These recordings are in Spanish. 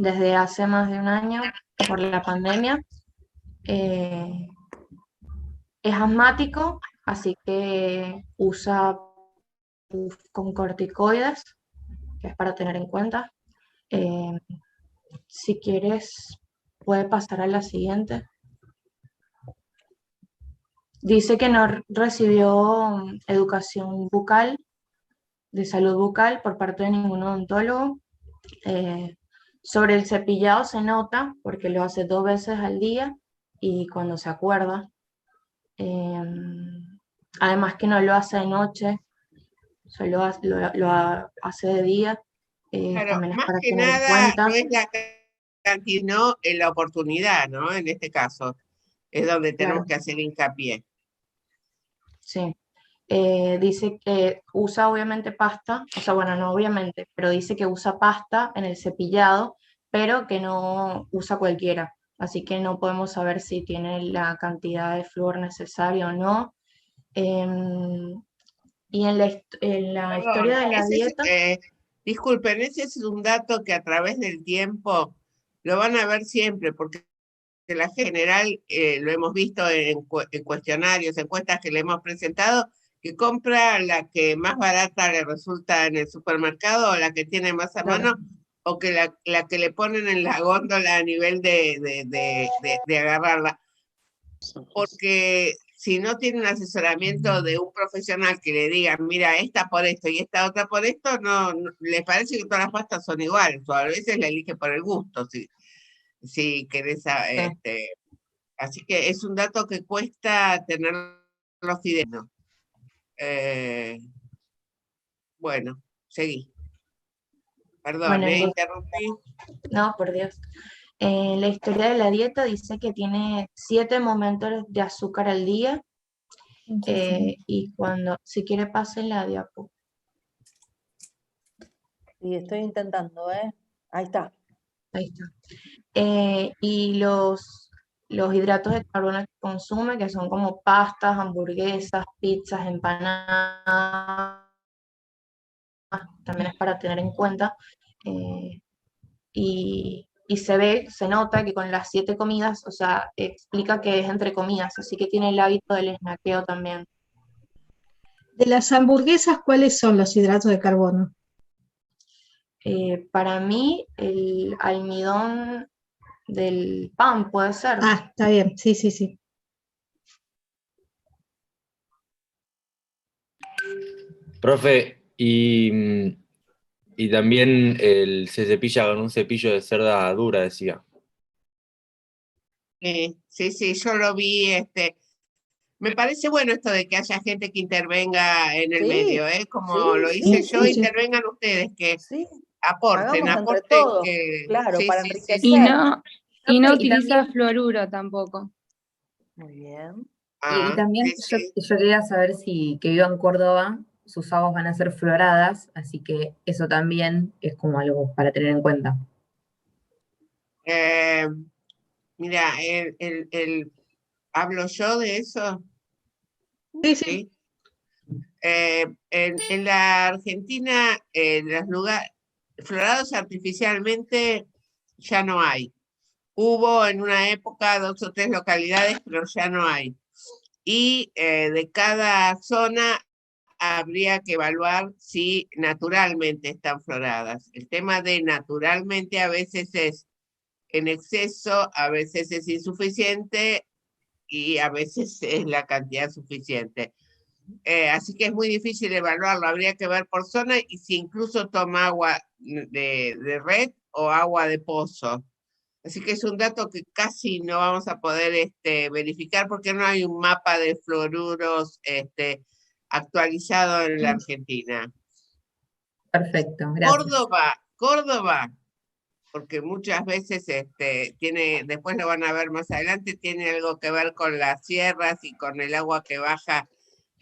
desde hace más de un año por la pandemia. Eh, es asmático, así que usa puff con corticoides, que es para tener en cuenta. Eh, si quieres, puede pasar a la siguiente. Dice que no recibió educación bucal, de salud bucal por parte de ningún odontólogo. Eh, Sobre el cepillado se nota porque lo hace 2 veces al día y cuando se acuerda. Eh, Además que no lo hace de noche, solo lo hace de día. Claro, También es más para que tener en nada no cuenta. es la cantidad, no en la oportunidad, ¿no? En este caso, es donde tenemos Claro, que hacer hincapié. sí. Dice que usa obviamente pasta, o sea, bueno, no obviamente, pero dice que usa pasta en el cepillado, pero que no usa cualquiera. Así que no podemos saber si tiene la cantidad de flúor necesaria o no. Em, y en la Perdón, historia de la dieta, disculpen, ese es un dato que a través del tiempo lo van a ver siempre, porque la gente en general, lo hemos visto en cuestionarios, encuestas que le hemos presentado, que compra la que más barata le resulta en el supermercado o la que tiene más a claro, mano o que la que le ponen en la góndola a nivel de agarrarla. Porque si no tiene un asesoramiento de un profesional que le diga, mira, esta por esto y esta otra por esto, no les parece que todas las pastas son iguales, o a veces la elige por el gusto, si querés, sí. así que es un dato que cuesta tenerlo fidedigno. Eh, bueno, seguí. Perdón, Bueno, interrumpí. no, por Dios. La historia de la dieta dice que tiene 7 momentos de azúcar al día Muchísimo. y cuando, si quiere, pase la diapo. Y estoy intentando, ¿eh? Ahí está. Ahí está. Y los hidratos de carbono que consume, que son como pastas, hamburguesas, pizzas, empanadas, también es para tener en cuenta. Eh, y se nota que con las 7 comidas, o sea, explica que es entre comidas, así que tiene el hábito del snackeo también. De las hamburguesas, ¿cuáles son los hidratos de carbono? Para mí, el almidón del pan puede ser. Ah, está bien, sí, sí, sí. Profe, y también se cepilla con un cepillo de cerda dura, decía. Sí, sí, yo lo vi, me parece bueno esto de que haya gente que intervenga en el Sí, medio, ¿eh? Como sí, lo sí, hice yo, Sí, sí, sí. intervengan ustedes, que sí. aporten, Hagamos entre aporten todos, que... claro, Sí, para sí, sí, Y sí. enriquecer. no, y no Profe, y utiliza también, fluoruro tampoco. Muy bien. Y Ah, también sí, yo, sí. yo quería saber si que vivo en Córdoba, sus aguas van a ser floradas, así que eso también es como algo para tener en cuenta. Eh, mira, ¿hablo yo de eso? Sí, sí. Sí. En la Argentina, los lugares florados artificialmente ya no hay. Hubo en una época 2 o 3 localidades, pero ya no hay. Y de cada zona habría que evaluar si naturalmente están floradas. El tema de naturalmente a veces es en exceso, a veces es insuficiente y a veces es la cantidad suficiente. Así que es muy difícil evaluarlo, habría que ver por zona y si incluso toma agua de red o agua de pozo. Así que es un dato que casi no vamos a poder verificar porque no hay un mapa de fluoruros actualizado en la Argentina. Perfecto, gracias. Córdoba, porque muchas veces tiene, después lo van a ver más adelante, tiene algo que ver con las sierras y con el agua que baja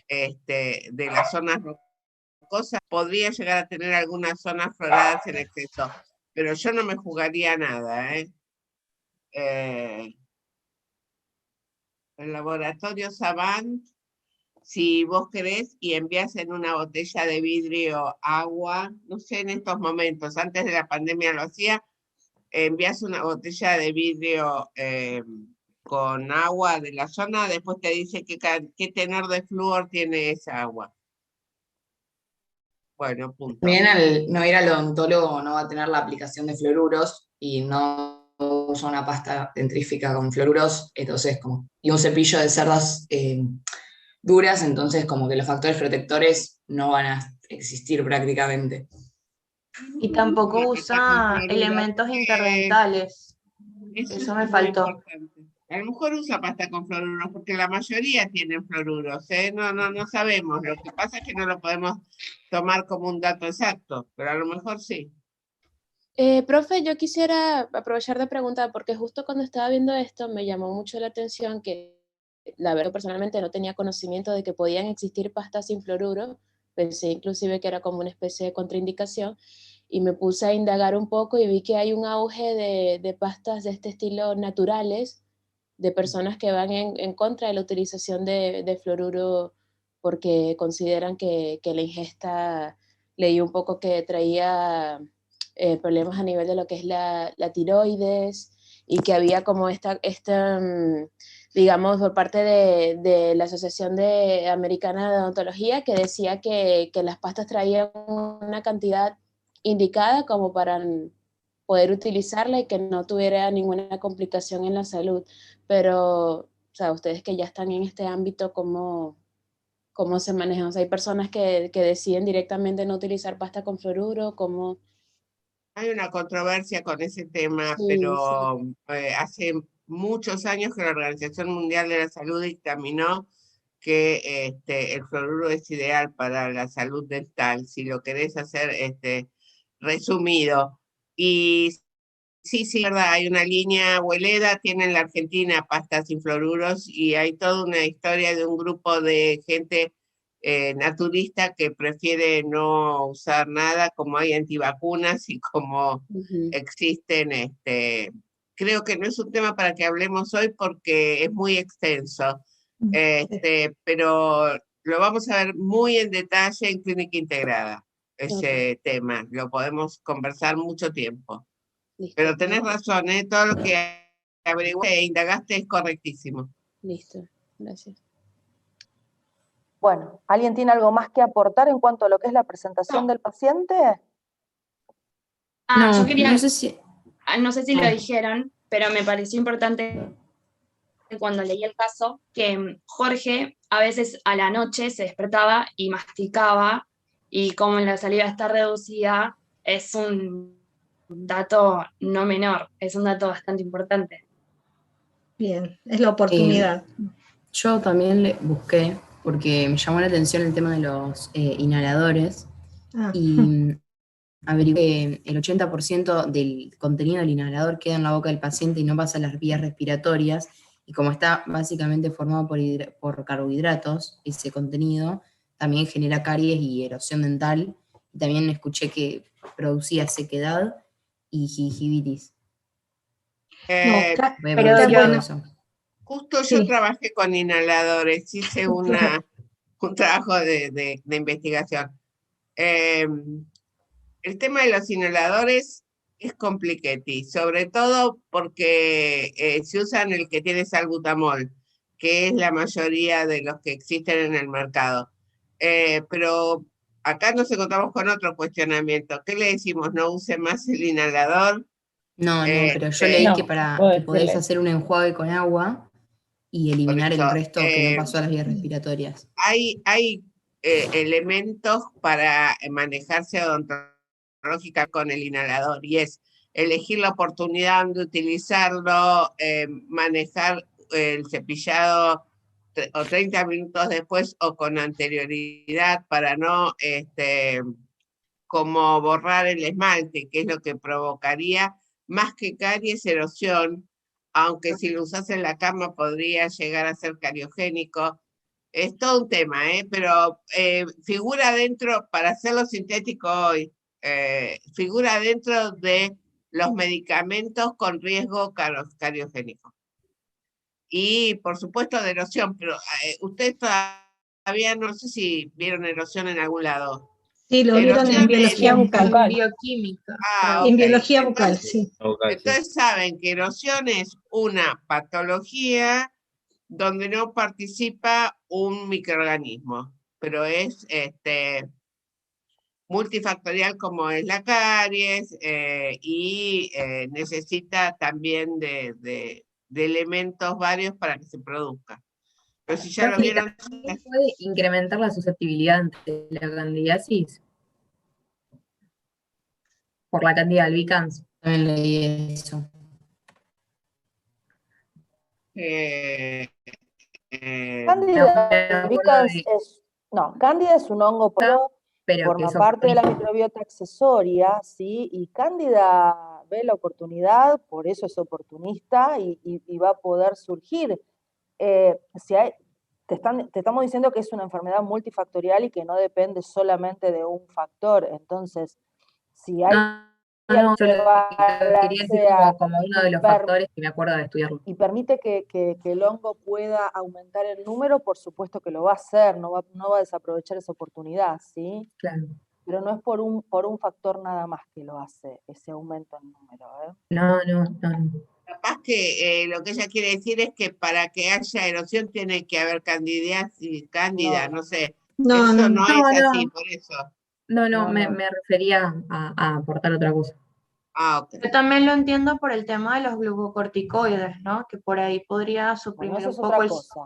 de las zonas rocosas. Podría llegar a tener algunas zonas floradas en exceso, pero yo no me jugaría nada, ¿eh? El laboratorio Savant, si vos querés y envías en una botella de vidrio agua, no sé en estos momentos, antes de la pandemia lo hacía, envías una botella de vidrio con agua de la zona, después te dice qué tenor de flúor tiene esa agua. Bueno, punto. También al no ir al odontólogo no va a tener la aplicación de fluoruros y no usa una pasta dentrífica con fluoruros, entonces y un cepillo de cerdas duras, entonces como que los factores protectores no van a existir prácticamente. Y tampoco Una pasta con usa fluoruro, elementos interdentales. Eso me muy faltó. importante. A lo mejor usa pasta con fluoruros, porque la mayoría tienen fluoruros, ¿eh? No sabemos. Lo que pasa es que no lo podemos tomar como un dato exacto, pero a lo mejor sí. Profe, yo quisiera aprovechar de preguntar, porque justo cuando estaba viendo esto me llamó mucho la atención que, la verdad, personalmente no tenía conocimiento de que podían existir pastas sin fluoruro, pensé inclusive que era como una especie de contraindicación, y me puse a indagar un poco y vi que hay un auge de pastas de este estilo naturales, de personas que van en contra de la utilización de fluoruro porque consideran que la ingesta, leí un poco que traía problemas a nivel de lo que es la tiroides y que había como digamos, por parte de la Asociación Americana de Odontología que decía que las pastas traían una cantidad indicada como para poder utilizarla y que no tuviera ninguna complicación en la salud. Pero, o sea, ustedes que ya están en este ámbito, ¿cómo se manejan? O sea, hay personas que deciden directamente no utilizar pasta con fluoruro, ¿cómo? Hay una controversia con ese tema, Sí, pero hace muchos años que la Organización Mundial de la Salud dictaminó que el fluoruro es ideal para la salud dental, si lo querés hacer resumido. Y sí, verdad, hay una línea Weleda, tiene en la Argentina pastas sin fluoruros y hay toda una historia de un grupo de gente naturista que prefiere no usar nada, como hay antivacunas y como Ujú. existen, creo que no es un tema para que hablemos hoy porque es muy extenso, pero lo vamos a ver muy en detalle en Clínica Integrada, ese tema, lo podemos conversar mucho tiempo. Listo, Pero tenés razón, todo lo que averiguaste e indagaste es correctísimo. listo, gracias. Bueno, ¿alguien tiene algo más que aportar en cuanto a lo que es la presentación del paciente? Yo quería, no sé si... no sé si lo Ah. dijeron, pero me pareció importante cuando leí el caso que Jorge a veces a la noche se despertaba y masticaba, y como la saliva está reducida, es un dato no menor, es un dato bastante importante. Bien, es la oportunidad. Yo también le busqué, porque me llamó la atención el tema de los inhaladores, Ah, y averigué que el 80% del contenido del inhalador queda en la boca del paciente y no pasa a las vías respiratorias, y como está básicamente formado por carbohidratos, ese contenido también genera caries y erosión dental, y también escuché que producía sequedad y gingivitis. Eh, Puede pero producir todo bueno, eso. Justo yo Sí. trabajé con inhaladores, hice un trabajo de investigación. El tema de los inhaladores es compliquete, sobre todo porque se usan el que tiene salbutamol, que es la mayoría de los que existen en el mercado. Pero acá nos encontramos con otro cuestionamiento. ¿Qué le decimos? ¿No use más el inhalador? No, pero yo Este, leí No, que puedo que podés decirle. hacer un enjuague con agua y por eliminar el eso, resto que no pasó a las vías respiratorias. hay elementos para manejarse odontológica con el inhalador y es elegir la oportunidad de utilizarlo, manejar el cepillado o 30 minutos después o con anterioridad para no como borrar el esmalte, que es lo que provocaría más que caries, erosión, aunque si lo usas en la cama podría llegar a ser cariogénico. Es todo un tema, pero figura dentro, para hacerlo sintético hoy, figura dentro de los medicamentos con riesgo cariogénico. Y por supuesto de erosión, pero ustedes todavía no sé si vieron erosión en algún lado. Sí, lo vieron en Erosión biología es- bucal. Bucal. Bioquímica. Ah, En ok. biología bucal, Entonces, sí. Vocal, sí. entonces saben que erosión es una patología donde no participa un microorganismo, pero es multifactorial como es la caries y necesita también de elementos varios para que se produzca. Pero si ya lo Y vieron, también puede incrementar la susceptibilidad ante la candidiasis por la candida albicans. También leí eso. eh, eh, Cándida Me acuerdo albicans de- Cándida es un hongo propio, pero que forma es parte de la oportunista. microbiota accesoria, ¿sí? Y Cándida ve la oportunidad, por eso es oportunista y va a poder surgir. Si hay, te estamos diciendo que es una enfermedad multifactorial y que no depende solamente de un factor. Entonces, si hay No, solo quería decir sea como uno de los factores que me acuerdo de estudiarlo. y permite que el hongo pueda aumentar el número, por supuesto que lo va a hacer, no va a desaprovechar esa oportunidad, ¿sí? Claro. Pero no es por un factor nada más que lo hace, ese aumento en número, ¿eh? No. capaz que lo que ella quiere decir es que para que haya erosión tiene que haber candidiasis, cándida, no sé. No, Eso no, no es así, por eso. No, me refería a aportar otra cosa. Ah, ok. Yo también lo entiendo por el tema de los glucocorticoides, ¿no? Que por ahí podría Bueno, suprimir eso un es poco otra el cosa.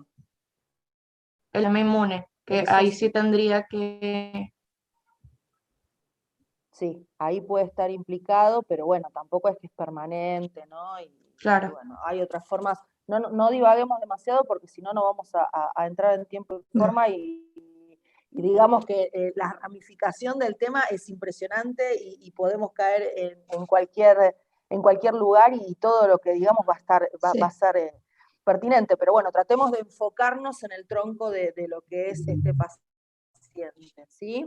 sistema inmune, que Eso ahí sí. sí tendría que... Sí, ahí puede estar implicado, pero bueno, tampoco es que es permanente, ¿no? Y Claro. bueno, hay otras formas. No divaguemos demasiado porque si no, no vamos a entrar en tiempo y forma y digamos que la ramificación del tema es impresionante y podemos caer en cualquier lugar y todo lo que digamos va a ser pertinente. Pero bueno, tratemos de enfocarnos en el tronco de lo que es este paciente, ¿sí?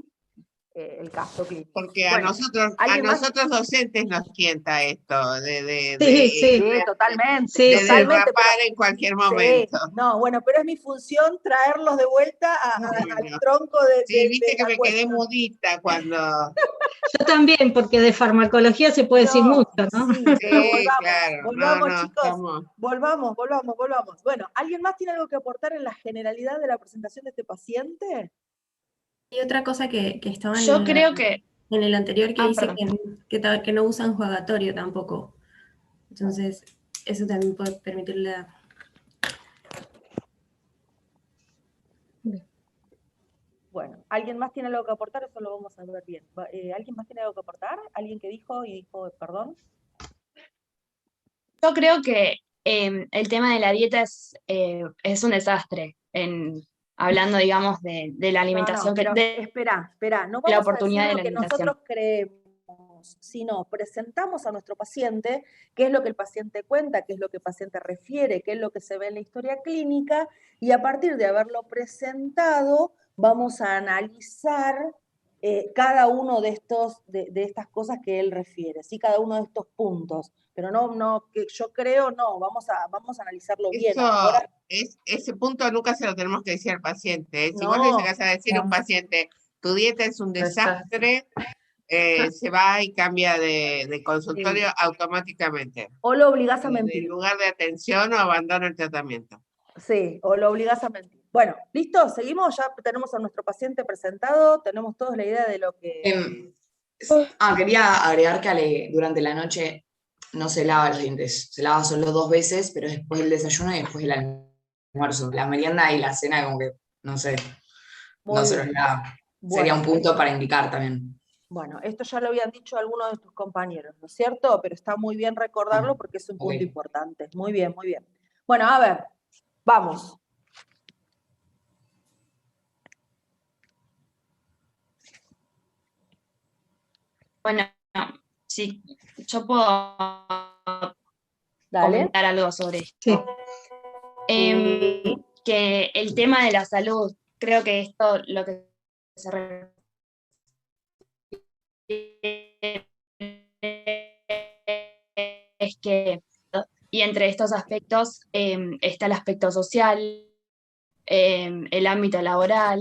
El caso clínico. Porque Bueno, a ¿alguien más? nosotros docentes nos tienta esto Sí. Sí, totalmente. Sí, de sí. Totalmente, derrapar en cualquier sí, momento. no, bueno, pero es mi función traerlos de vuelta al Bueno, tronco sí, viste de que la me quedé cuestión. mudita cuando... Yo también, porque de farmacología se puede decir No, mucho, ¿no? sí, pero Sí, claro, volvamos, no, chicos, estamos... volvamos. Bueno, ¿alguien más tiene algo que aportar en la generalidad de la presentación de este paciente? Y otra cosa que estaba Yo creo que, en el anterior que dice perdón. que no usan jugatorio tampoco. Entonces, eso también puede permitirle. Bueno, ¿alguien más tiene algo que aportar? Eso lo vamos a ver bien. ¿Alguien más tiene algo que aportar? ¿Alguien que dijo perdón? Yo creo que el tema de la dieta es un desastre, hablando, digamos, de la alimentación, pero de espera, no la vamos a decir oportunidad de lo la que alimentación. nosotros creemos, sino presentamos a nuestro paciente qué es lo que el paciente cuenta, qué es lo que el paciente refiere, qué es lo que se ve en la historia clínica, y a partir de haberlo presentado, vamos a analizar cada uno de estas cosas que él refiere, ¿sí? Cada uno de estos puntos. Pero no, que yo creo, no, vamos a analizarlo bien. Eso, Ahora, ese punto nunca se lo tenemos que decir al paciente. Si vos no, le llegas a decir a un paciente, tu dieta es un desastre, se va y cambia de consultorio automáticamente. o lo obligás a En mentir. lugar de atención o abandona el tratamiento. Sí, o lo obligás a mentir. Bueno, ¿listo? ¿Seguimos? Ya tenemos a nuestro paciente presentado, tenemos todos la idea de lo que... Quería agregar que durante la noche no se lava los dientes, se lava solo 2 veces, pero después del desayuno y después del almuerzo. La merienda y la cena como que, no sé, Muy no se los bien. lava. Sería Bueno, un punto para indicar también. bueno, esto ya lo habían dicho algunos de tus compañeros, ¿no es cierto? Pero está muy bien recordarlo porque es un punto importante. Muy bien, muy bien. Bueno, a ver, vamos. Bueno, sí, yo puedo comentar algo sobre esto. Sí. Que el tema de la salud, creo que esto lo que se refiere es que, y entre estos aspectos está el aspecto social, el ámbito laboral,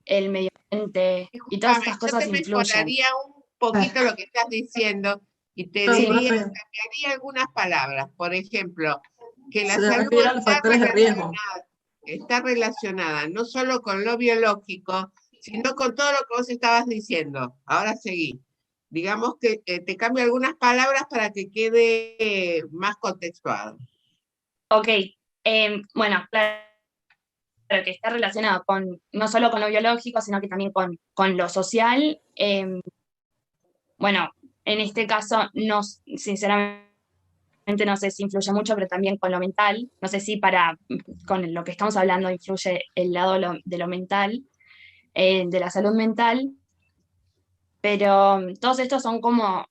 el medio y todas Disculpame, estas yo cosas te influyen. mejoraría un poquito lo que estás diciendo y te Sí, diría, profe. cambiaría algunas palabras. Por ejemplo, que la Se salud refiere a los factores de riesgo. está relacionada no solo con lo biológico, sino con todo lo que vos estabas diciendo. Ahora seguí. Digamos que te cambio algunas palabras para que quede más contextuado. Ok, bueno, claro que está relacionado con, no solo con lo biológico, sino que también con lo social. Bueno, en este caso, no, sinceramente no sé si influye mucho, pero también con lo mental. No sé si con lo que estamos hablando influye el lado de lo mental, de la salud mental, pero todos estos son como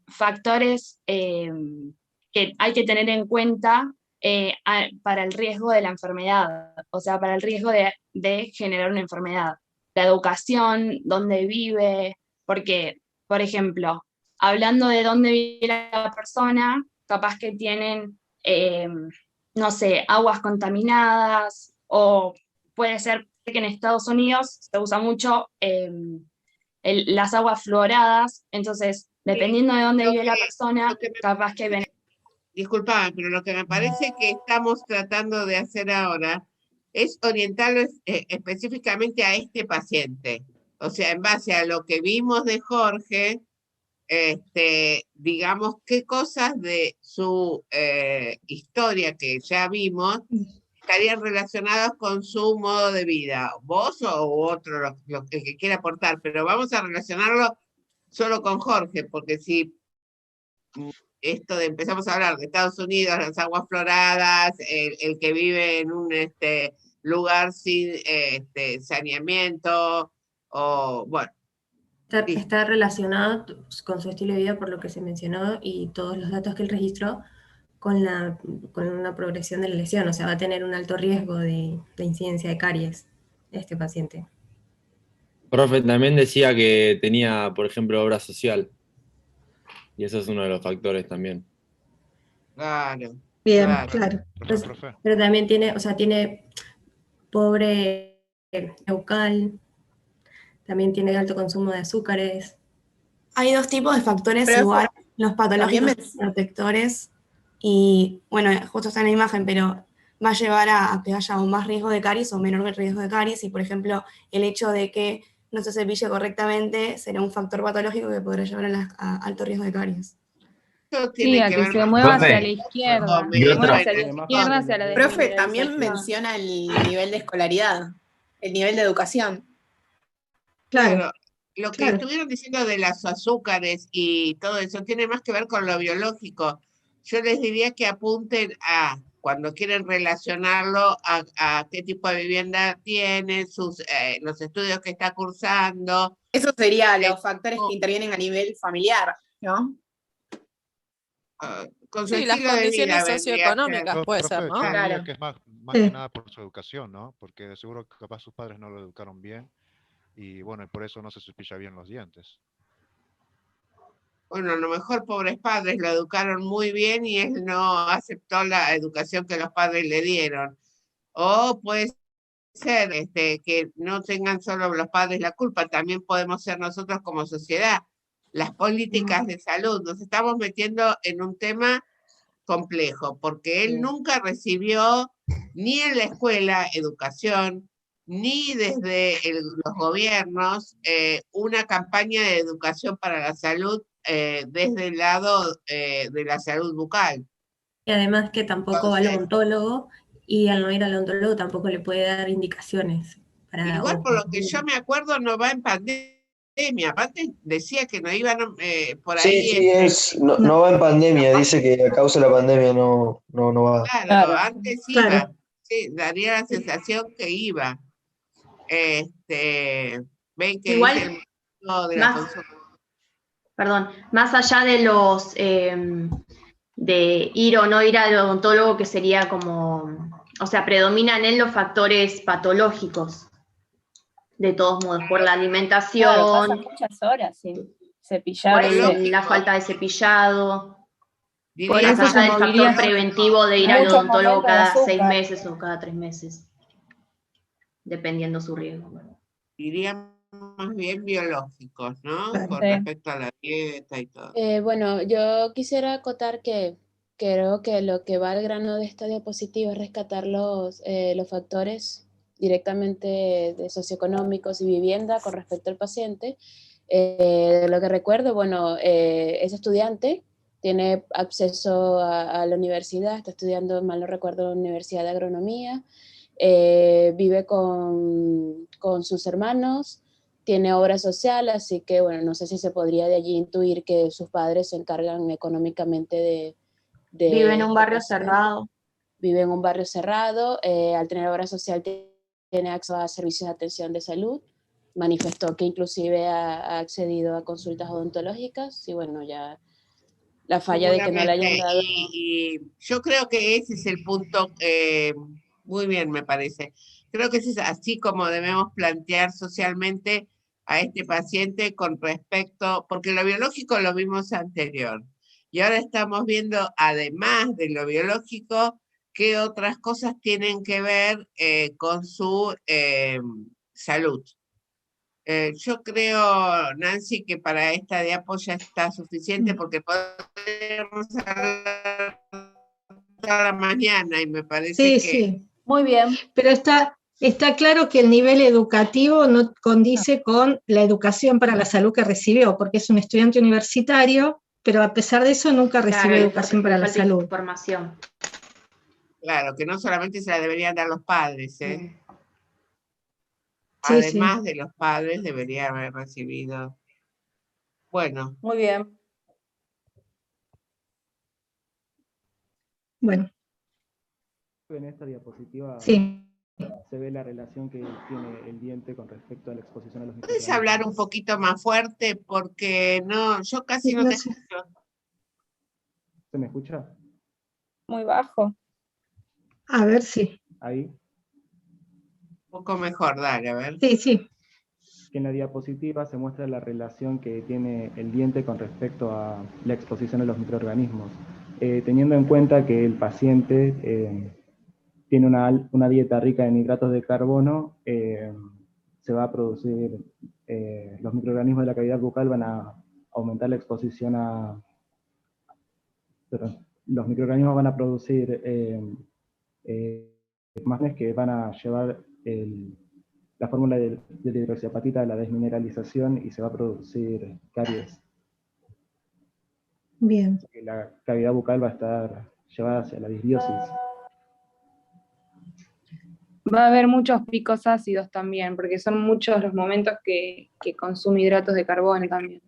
factores que hay que tener en cuenta para el riesgo de la enfermedad, o sea, para el riesgo de generar una enfermedad. La educación, dónde vive, porque, por ejemplo, hablando de dónde vive la persona, capaz que tienen, no sé, aguas contaminadas, o puede ser que en Estados Unidos se usa mucho las aguas fluoradas, entonces, dependiendo de dónde vive la persona, capaz que... Disculpame, pero lo que me parece que estamos tratando de hacer ahora es orientarlo específicamente a este paciente. O sea, en base a lo que vimos de Jorge, digamos, qué cosas de su historia que ya vimos estarían relacionadas con su modo de vida. Vos o otro, el que quiera aportar, pero vamos a relacionarlo solo con Jorge, porque si esto de empezamos a hablar de Estados Unidos, las aguas fluoradas, el que vive en un lugar sin saneamiento, o bueno. Está relacionado con su estilo de vida por lo que se mencionó y todos los datos que él registró con una progresión de la lesión, o sea, va a tener un alto riesgo de incidencia de caries este paciente. Profe, también decía que tenía, por ejemplo, obra social. Y eso es uno de los factores también. Claro. Bien, claro. claro. Pero también tiene, o sea, tiene pobre eucal, también tiene alto consumo de azúcares. Hay dos tipos de factores Pero igual, los patológicos también protectores, y bueno, justo está en la imagen, pero va a llevar a que haya un más riesgo de caries o menor riesgo de caries, y por ejemplo, el hecho de que no se cepille correctamente será un factor patológico que podrá llevar a alto riesgo de caries. Sí, a que se mueva hacia la izquierda, y otro. hacia la izquierda, hacia la Profe, también desmineralización. menciona el nivel de escolaridad, el nivel de educación. Claro, lo que estuvieron diciendo de los azúcares y todo eso tiene más que ver con lo biológico. Yo les diría que apunten a, cuando quieren relacionarlo, a qué tipo de vivienda tiene, los estudios que está cursando. Eso sería los factores que intervienen a nivel familiar, ¿no? Con su Sí, las estilo de vida condiciones vendría a socioeconómicas ser. puede ser, ¿no? Yo diría Claro. que es más Sí. que nada por su educación, ¿no? Porque de seguro que capaz sus padres no lo educaron bien y bueno, y por eso no se cepilla bien los dientes. Bueno, a lo mejor pobres padres lo educaron muy bien y él no aceptó la educación que los padres le dieron. O puede ser que no tengan solo los padres la culpa, también podemos ser nosotros como sociedad. Las políticas de salud, nos estamos metiendo en un tema complejo, porque él nunca recibió ni en la escuela educación, ni desde los gobiernos una campaña de educación para la salud desde el lado de la salud bucal. Y además que tampoco va al odontólogo, y al no ir al odontólogo tampoco le puede dar indicaciones. Igual por lo que yo me acuerdo no va en pandemia, aparte decía que no iban por ahí. Sí, no va en pandemia, dice que a causa de la pandemia no va. Claro, antes iba, sí, daría la sensación que iba. Ven que Igual, es el mundo de la más, consulta. perdón, más allá de los de ir o no ir al odontólogo, que sería como, o sea, predominan en los factores patológicos, de todos modos, por la alimentación, Claro, pasan muchas horas sin por cepillarse. la falta de cepillado, Por más eso allá se del factor moviliza preventivo de ir al muchos odontólogo momentos de cada 6 azúcar. meses o cada 3 meses, dependiendo su riesgo. diría más bien biológicos, ¿no? Con Sí. respecto a la dieta y todo. Bueno, yo quisiera acotar que creo que lo que va al grano de esta diapositiva es rescatar los factores directamente de socioeconómicos y vivienda con respecto al paciente. De lo que recuerdo, bueno, es estudiante, tiene acceso a la universidad, está estudiando, mal no recuerdo, la Universidad de Agronomía, vive con sus hermanos, tiene obra social, así que, bueno, no sé si se podría de allí intuir que sus padres se encargan económicamente de Vive en un barrio paciente. cerrado. Vive en un barrio cerrado, al tener obra social tiene acceso a servicios de atención de salud, manifestó que inclusive ha accedido a consultas odontológicas y bueno, ya la falla de que no le hayan Seguramente, dado... y yo creo que ese es el punto, muy bien me parece. Creo que ese es así como debemos plantear socialmente a este paciente con respecto, porque lo biológico lo vimos anterior, y ahora estamos viendo, además de lo biológico, qué otras cosas tienen que ver con su salud. Yo creo, Nancy, que para esta diapo ya está suficiente porque podemos hablar toda la mañana y me parece Sí, que... sí. Muy bien. Pero está claro que el nivel educativo no condice con la educación para la salud que recibió, porque es un estudiante universitario, pero a pesar de eso nunca recibió educación para la salud. Información. Claro, que no solamente se la deberían dar los padres, ¿eh? Sí, Además sí. de los padres debería haber recibido. Bueno. Muy bien. Bueno, En esta diapositiva sí. se ve la relación que tiene el diente con respecto a la exposición a los ¿Puedes microorganismos. hablar un poquito más fuerte? Porque no, yo casi no No te sé. escucho. ¿Se me escucha? Muy bajo. A ver si. Ahí. Un poco mejor, dale, a ver. Sí, sí. Que en la diapositiva se muestra la relación que tiene el diente con respecto a la exposición a los microorganismos. Teniendo en cuenta que el paciente tiene una dieta rica en hidratos de carbono, se va a producir, los microorganismos de la cavidad bucal van a aumentar la exposición a... Perdón, los microorganismos van a producir imágenes que van a llevar la fórmula de la hidroxiapatita a la desmineralización y se va a producir caries. Bien. La cavidad bucal va a estar llevada hacia la disbiosis. Va a haber muchos picos ácidos también, porque son muchos los momentos que consume hidratos de carbono también.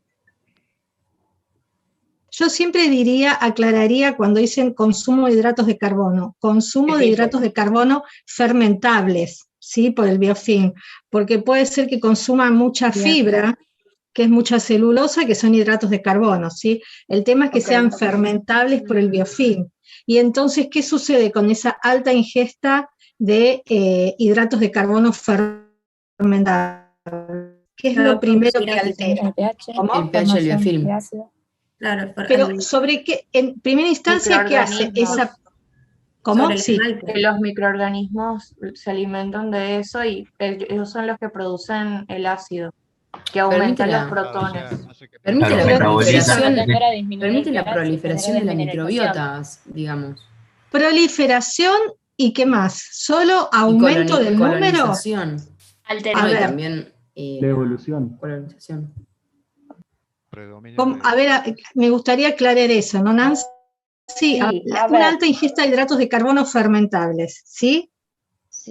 Yo siempre aclararía cuando dicen consumo de hidratos de carbono, consumo de hidratos de carbono fermentables, ¿sí? Por el biofilm, porque puede ser que consuma mucha fibra, que es mucha celulosa, que son hidratos de carbono, ¿sí? El tema es que sean fermentables por el biofilm. Y entonces, ¿qué sucede con esa alta ingesta de hidratos de carbono fermentables? ¿Qué es lo primero que altera? El pH del biofilm. Claro, Pero sobre qué, en primera instancia, ¿qué hace esa? ¿Cómo? Sí. Que los microorganismos se alimentan de eso y ellos son los que producen el ácido, que aumentan los protones. Permite Claro, la metaboliza. proliferación de la microbiota, digamos. Proliferación y qué más, solo aumento del número. Colonización. A ver, también la evolución. Colonización. A ver, me gustaría aclarar eso, ¿no, Nancy? Sí, una alta ingesta de hidratos de carbono fermentables, ¿sí?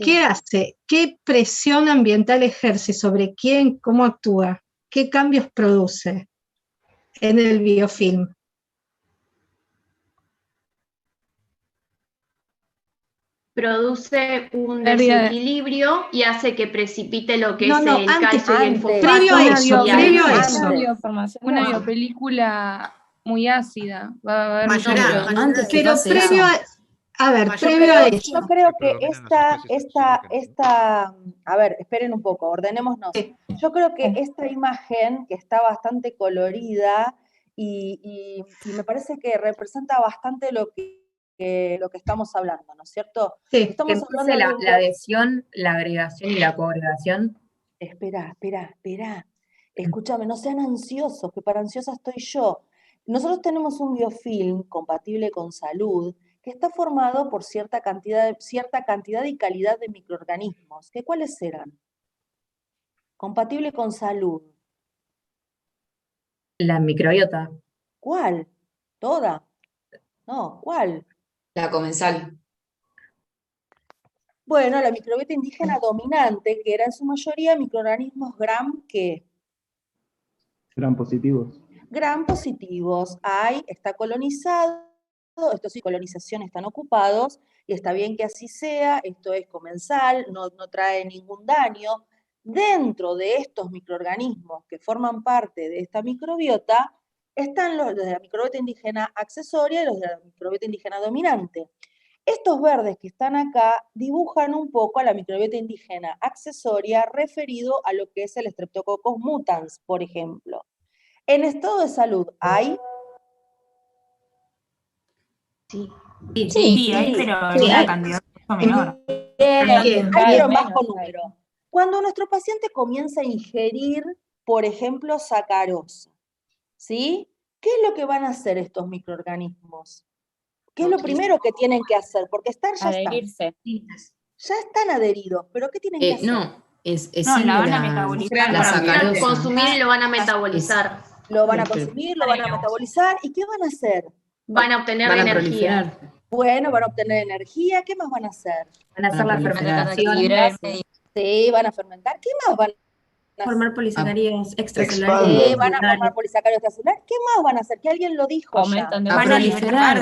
¿Qué hace? ¿Qué presión ambiental ejerce? ¿Sobre quién? ¿Cómo actúa? ¿Qué cambios produce en el biofilm? Produce un desequilibrio y hace que precipite lo que es el antes, calcio y el fosfato. previo a eso. Una biopelícula muy ácida. Va a haber antes que pero pase previo eso. a ver, Yo previo a creo, eso. yo creo que a ver, esperen un poco, ordenémonos. Yo creo que esta imagen, que está bastante colorida y me parece que representa bastante lo que estamos hablando, ¿no es cierto? Sí. Estamos hablando la adhesión, la agregación y la coagregación. Espera. Escúchame, no sean ansiosos, que para ansiosa estoy yo. Nosotros tenemos un biofilm compatible con salud que está formado por cierta cantidad y calidad de microorganismos. ¿Cuáles eran? Compatible con salud. La microbiota. ¿Cuál? ¿Toda? No, ¿cuál? La comensal. Bueno, la microbiota indígena dominante, que era en su mayoría microorganismos gram que Gram positivos. gram positivos. Está colonizado, estos sí, colonización están ocupados, y está bien que así sea, esto es comensal, no trae ningún daño. Dentro de estos microorganismos que forman parte de esta microbiota, están los de la microbiota indígena accesoria y los de la microbiota indígena dominante. Estos verdes que están acá dibujan un poco a la microbiota indígena accesoria referido a lo que es el Streptococcus mutans, por ejemplo. En estado de salud, ¿hay? Sí, hay, pero en una cantidad mucho menor. Bien, hay pero bajo número. Cuando nuestro paciente comienza a ingerir, por ejemplo, sacarosa, ¿sí? ¿Qué es lo que van a hacer estos microorganismos? ¿Qué es lo primero que tienen que hacer? Porque Adherirse. Ya están adheridos, pero ¿qué tienen que hacer? La van a metabolizar. la sacarosa. Consumir y lo van a metabolizar. Lo van a consumir, lo van a metabolizar, ¿y qué van a hacer? Van a obtener energía. Bueno, van a obtener energía, ¿qué más van a hacer? Van a hacer la fermentación. Sí, van a fermentar, ¿qué más van a formar polisacáridos extracelulares. Sí, van a formar polisacáridos extracelulares. ¿Qué más van a hacer? Que alguien lo dijo. Aumentan ya. de Van a proliferar.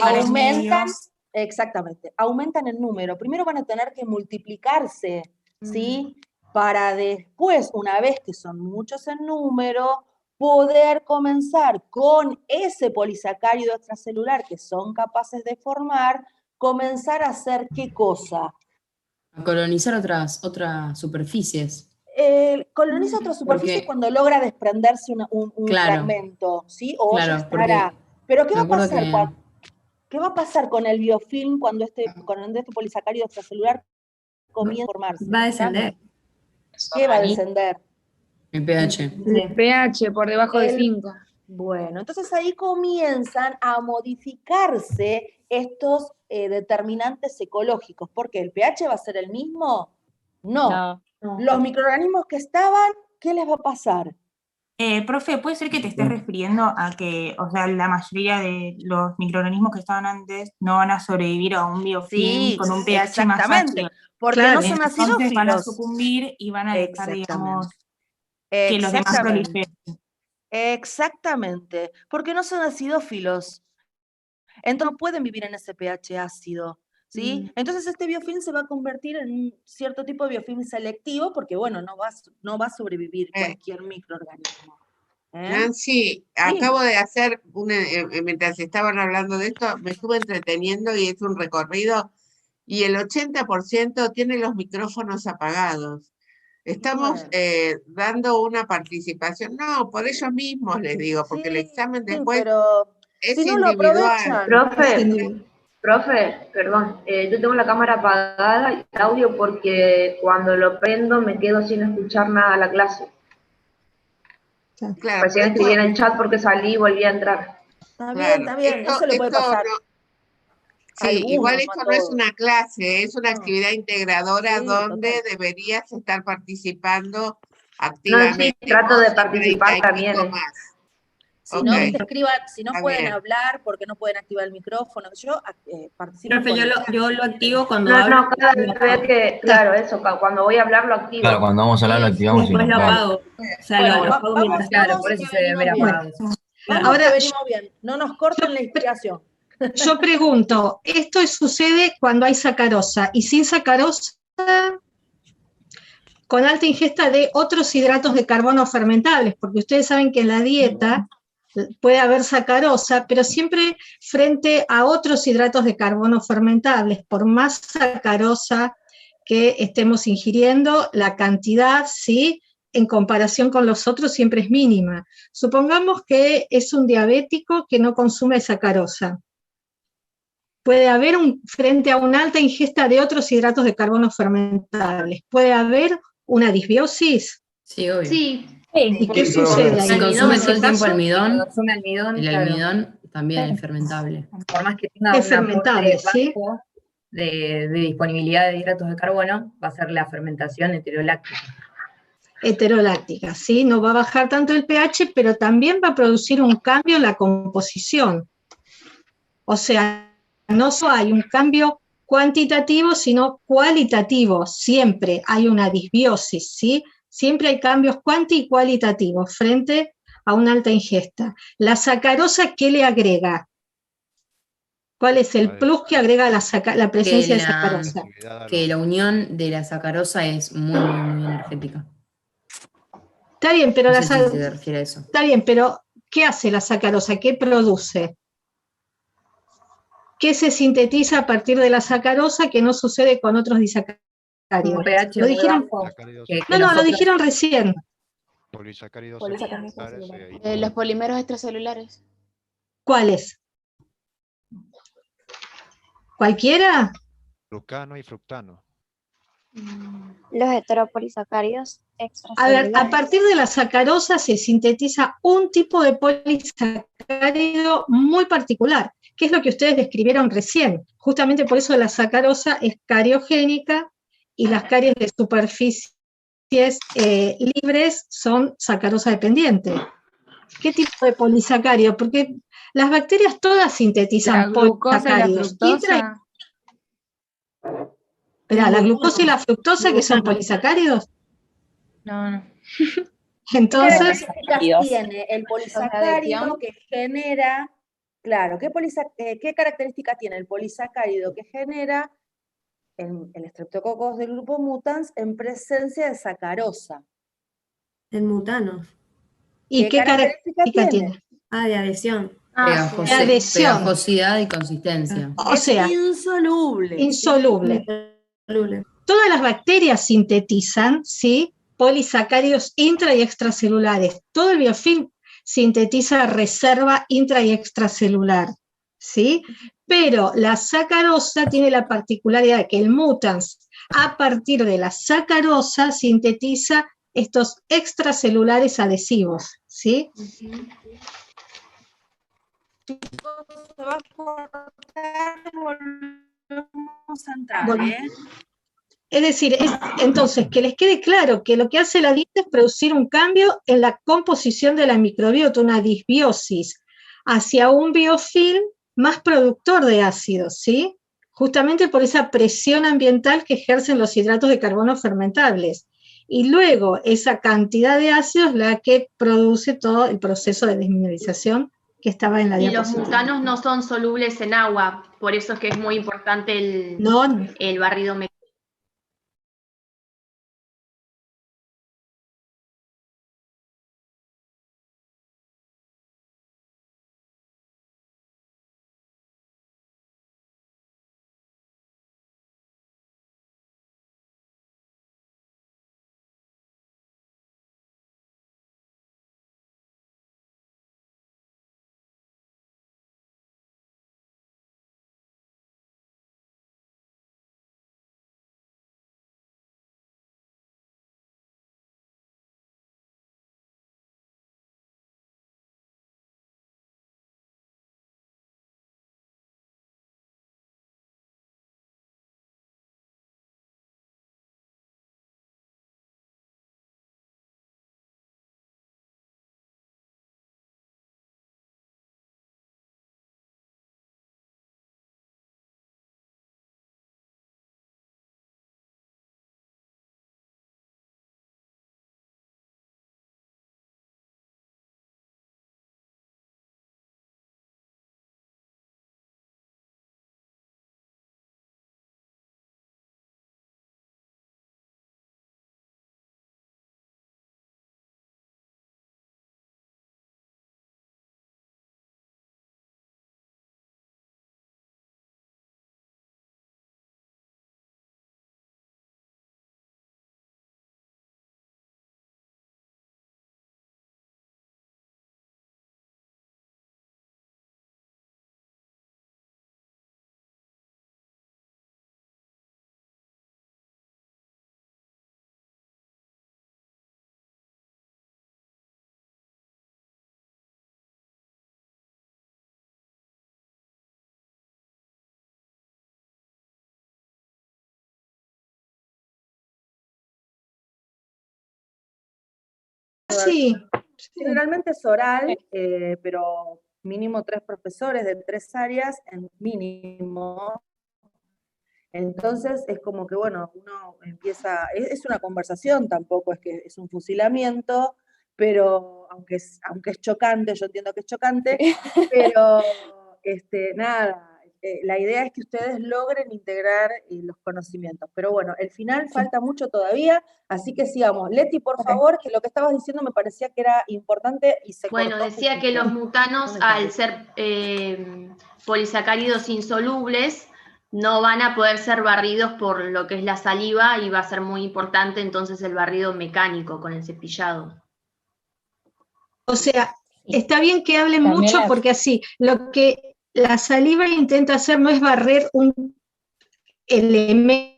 aumentan, exactamente, aumentan el número. Primero van a tener que multiplicarse, ¿sí? Para después, una vez que son muchos en número, poder comenzar con ese polisacárido extracelular que son capaces de formar, comenzar a hacer ¿qué cosa? A colonizar otras superficies. Coloniza otra superficie cuando logra desprenderse un fragmento, ¿sí? O ya estará. Pero ¿qué va a pasar ¿qué va a pasar con el biofilm cuando este polisacárido extracelular comienza a formarse? Va a descender. ¿Qué va a descender? El pH. El pH por debajo de 5. Bueno, entonces ahí comienzan a modificarse estos determinantes ecológicos. ¿Por qué? ¿El pH va a ser el mismo? No. Los microorganismos que estaban, ¿qué les va a pasar? Profe, ¿puede ser que te estés refiriendo a que, o sea, la mayoría de los microorganismos que estaban antes no van a sobrevivir a un biofilm con un pH más ácido? Porque no son acidófilos. Entonces van a sucumbir y van a dejar, digamos, que los demás proliferen. Exactamente, porque no son acidófilos. Entonces no pueden vivir en ese pH ácido, ¿sí? Entonces este biofilm se va a convertir en un cierto tipo de biofilm selectivo porque, bueno, no va a sobrevivir cualquier microorganismo. Nancy, acabo de hacer, mientras estaban hablando de esto, me estuve entreteniendo y he hecho un recorrido y el 80% tiene los micrófonos apagados. Estamos dando una participación, no, por ellos mismos les digo, porque el examen después es si no lo individual. Profe, perdón, yo tengo la cámara apagada y el audio porque cuando lo prendo me quedo sin escuchar nada a la clase. Claro, recién escribí en el chat porque salí y volví a entrar. Está bien, eso le puede pasar. Sí, igual esto no es una clase, es una actividad integradora donde deberías estar participando activamente. No, sí, trato de participar también. Si no pueden hablar porque no pueden activar el micrófono, yo participo. Profe, yo lo activo cuando hablo. Cada vez que, claro, eso, cuando voy a hablar lo activo. Claro, cuando vamos a hablar lo activamos. Después lo apago. O sea, lo apago mientras claro, por eso se debe ver apagado. Ahora venimos bien, no nos corten la inspiración. Yo pregunto, ¿esto sucede cuando hay sacarosa y sin sacarosa con alta ingesta de otros hidratos de carbono fermentables? Porque ustedes saben que en la dieta puede haber sacarosa, pero siempre frente a otros hidratos de carbono fermentables, por más sacarosa que estemos ingiriendo, la cantidad, ¿sí?, en comparación con los otros siempre es mínima. Supongamos que es un diabético que no consume sacarosa. Puede haber, frente a una alta ingesta de otros hidratos de carbono fermentables, puede haber una disbiosis? Sí, obvio. Sí. ¿Y qué Sí, sucede Si ahí? consume En todo ese el tiempo caso, almidón, Consume almidón, el claro. almidón también es fermentable. Por más que tenga es un aporte fermentable, ¿sí? bajo de disponibilidad de hidratos de carbono, va a ser la fermentación heteroláctica. Heteroláctica, ¿sí? No va a bajar tanto el pH, pero también va a producir un cambio en la composición. O sea, no solo hay un cambio cuantitativo, sino cualitativo. Siempre hay una disbiosis, ¿sí? Siempre hay cambios cuanti y cualitativos frente a una alta ingesta. La sacarosa, ¿qué le agrega? ¿Cuál es el plus que agrega la presencia de sacarosa? Que la unión de la sacarosa es muy, muy, muy energética. Está bien, pero No sé si se refiere a eso. está bien, pero ¿qué hace la sacarosa? ¿Qué produce? ¿Qué se sintetiza a partir de la sacarosa que no sucede con otros disacáridos? Un pH ¿Lo muy dijeron? bajo. No, lo dijeron recién. Polisacáridos Polisacáridos. Los polímeros extracelulares. ¿Cuáles? ¿Cualquiera? glucano y fructano. Los heteropolisacáridos A ver, extracelulares. a partir de la sacarosa se sintetiza un tipo de polisacárido muy particular, que es lo que ustedes describieron recién. Justamente por eso la sacarosa es cariogénica y las caries de superficies libres son sacarosa dependiente. ¿Qué tipo de polisacárido? Porque las bacterias todas sintetizan La glucosa y la polisacáridos. fructosa. Espera, la glucosa y la fructosa, que son polisacáridos. No. ¿Qué Entonces, características tiene el adhesión. polisacárido que genera, claro, qué características tiene el polisacárido que genera el Streptococcus del grupo mutans en presencia de sacarosa? En mutanos. ¿y qué característica tiene? Ah, de adhesión. Pegajosidad y consistencia. O sea, insoluble. insoluble. Todas las bacterias sintetizan, ¿sí?, polisacáridos intra y extracelulares. Todo el biofilm sintetiza reserva intra y extracelular, ¿sí? Pero la sacarosa tiene la particularidad de que el mutans, a partir de la sacarosa, sintetiza estos extracelulares adhesivos, ¿sí? Se va a cortar, volvemos a entrar, ¿eh? Es decir, entonces, que les quede claro que lo que hace la dieta es producir un cambio en la composición de la microbiota, una disbiosis, hacia un biofilm más productor de ácidos, ¿sí? Justamente por esa presión ambiental que ejercen los hidratos de carbono fermentables. Y luego esa cantidad de ácidos la que produce todo el proceso de desmineralización que estaba en la Y los diapositiva. mutanos no son solubles en agua, por eso es que es muy importante el barrido mecánico. Sí. Generalmente es oral, pero mínimo 3 profesores de 3 áreas en mínimo. Entonces es como que, bueno, uno empieza, es una conversación, tampoco es que es un fusilamiento, pero aunque es chocante, yo entiendo que es chocante, pero nada, la idea es que ustedes logren integrar los conocimientos. Pero bueno, el final falta mucho todavía, así que sigamos. Leti, por favor, que lo que estabas diciendo me parecía que era importante y se Bueno, cortó decía justito. que los mutanos, al ser polisacáridos insolubles, no van a poder ser barridos por lo que es la saliva y va a ser muy importante entonces el barrido mecánico con el cepillado. O sea, está bien que hablen También mucho la- porque así, lo que la saliva intenta hacer no es barrer un elemento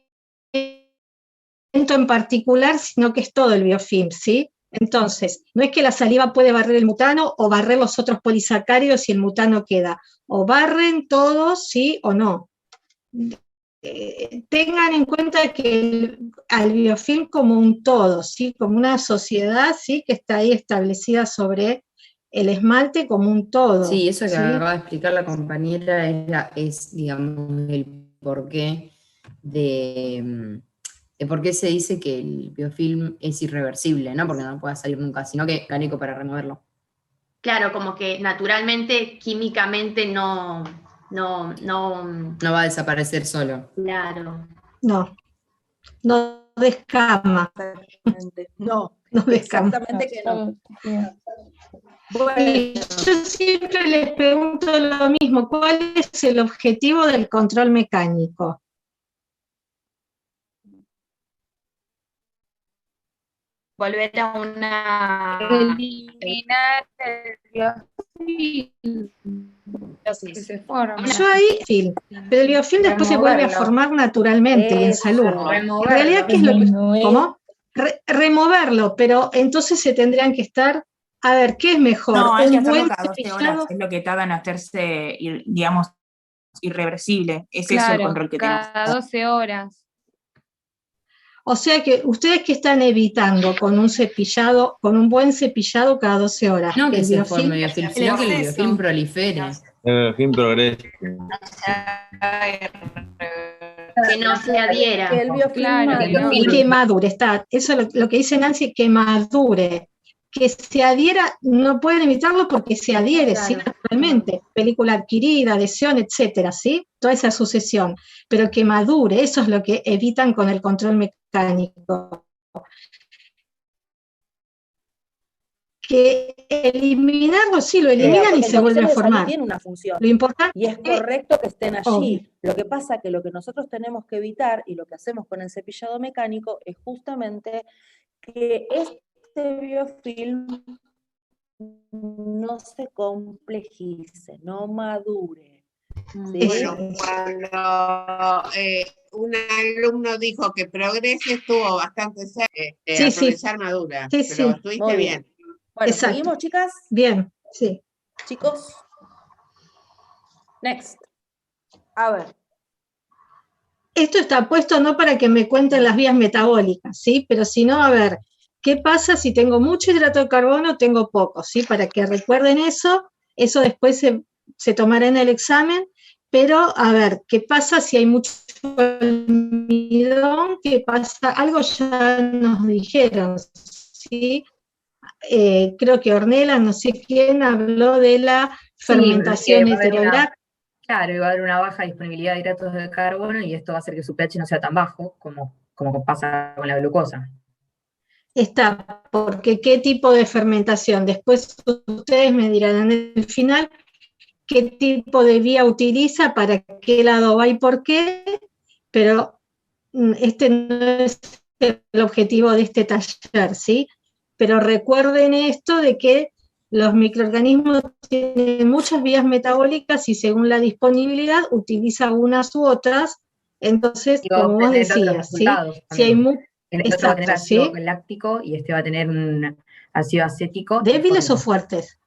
en particular, sino que es todo el biofilm, ¿sí? Entonces, no es que la saliva puede barrer el mutano o barrer los otros polisacáridos y el mutano queda. O barren todos, sí o no. Tengan en cuenta que al biofilm como un todo, ¿sí? Como una sociedad, ¿sí? Que está ahí establecida sobre el esmalte como un todo. Sí, eso que ¿sí? acaba de explicar la compañera es, digamos, el porqué de por qué se dice que el biofilm es irreversible, no porque no pueda salir nunca, sino que gánico para removerlo. Claro, como que naturalmente, químicamente no. No va a desaparecer solo. Claro. No descama. No, no descama. exactamente que no. Y yo siempre les pregunto lo mismo, ¿cuál es el objetivo del control mecánico? Volver a una. Eliminar el biofilm que se forma. Yo ahí, pero el biofilm después se vuelve a Removerlo. formar naturalmente y en salud. En realidad, ¿qué es lo que? ¿Cómo? Removerlo, pero entonces se tendrían que estar, a ver, ¿qué es mejor? No, hay que ¿Un hacerlo buen cada 12 horas, cepillado? es lo que tardan en hacerse, digamos, irreversible. Es eso el Claro, control que tenemos. cada 12 horas. O sea que ustedes que están evitando con un cepillado, con un buen cepillado cada 12 horas. No que el se biofilm- forme biofilm, sino que el biofilm prolifere. Fin progreso. Que no se adhiera. Que el biofilm Y que madure, está. Eso es lo que dice Nancy, que madure. Que se adhiera, no pueden evitarlo porque se adhiere, sí, naturalmente. Película adquirida, adhesión, etcétera, ¿sí? Toda esa sucesión. Pero que madure, eso es lo que evitan con el control mecánico. Que eliminarlo, sí, lo eliminan Porque y el se vuelve a condiciones de salud formar. tiene una función. Lo importante y es correcto que estén allí. Obvio. Lo que pasa es que lo que nosotros tenemos que evitar y lo que hacemos con el cepillado mecánico es justamente que este biofilm no se complejice, no madure. ¿sí? Bueno, cuando un alumno dijo que Progreso estuvo bastante cerca, Sí, aprovechar Madura, Sí, pero sí. estuviste Muy bien. Bueno, Exacto. ¿seguimos, chicas? Bien, sí. Chicos. Next. A ver. Esto está puesto no para que me cuenten las vías metabólicas, ¿sí? Pero si no, a ver, ¿qué pasa si tengo mucho hidrato de carbono o tengo poco? ¿Sí? Para que recuerden eso después se tomará en el examen, pero a ver, ¿qué pasa si hay mucho almidón? ¿Qué pasa? Algo ya nos dijeron, ¿sí? Creo que Ornella, no sé quién, habló de la fermentación va a haber heteroláctica. Claro, y va a haber una baja disponibilidad de hidratos de carbono y esto va a hacer que su pH no sea tan bajo como pasa con la glucosa. Está, porque qué tipo de fermentación. Después ustedes me dirán en el final qué tipo de vía utiliza, para qué lado va y por qué, pero este no es el objetivo de este taller, ¿sí? Pero recuerden esto de que los microorganismos tienen muchas vías metabólicas y según la disponibilidad utiliza unas u otras. Entonces, Y va a como vos obtener otros decías, ¿sí? resultados Si hay también. El otro va a tener Exacto, ácido ¿sí? láctico y este va a tener un ácido acético. ¿Débiles o fuertes?